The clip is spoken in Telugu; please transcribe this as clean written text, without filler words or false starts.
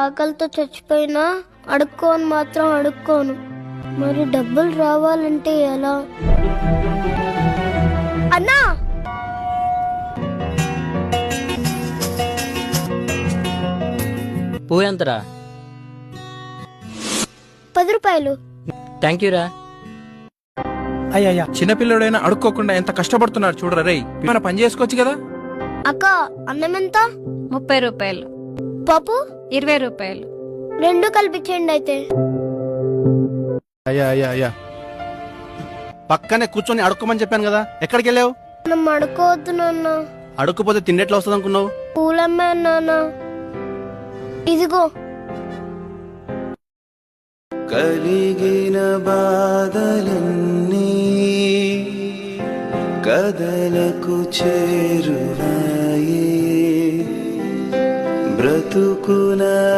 ఆకలితో చచ్చిపోయినా అడుక్కోని మాత్రం అడుక్కోను. మరి డబ్బులు రావాలంటే ఎలా? అన్నా, పువ్వు ఎంతరా? 10 రూపాయలు. థ్యాంక్ యూ రా. అయ్యా చిన్నపిల్లడైనా అడుక్కోకుండా ఎంత కష్టపడుతున్నాడు చూడరా రేయ్. మన పని చేసుకోవచ్చు కదా. అక్క, అన్నం ఎంత? 30 రూపాయలు. పప్పు 20 రూపాయలు. 2 కలిపించండి అయితే. అయ్యా పక్కనే కూర్చొని అడుక్కోమని చెప్పాను కదా, ఎక్కడికి వెళ్ళావు? మనం అడుకోవద్దు నాన్న. అడుక్కపోతే తిండెట్లా వస్తుంది అనుకున్నావు? పూలమ్మే నాన్న. ఇదిగో. కలిగిన బాధలన్నీ కదలకు చేరువై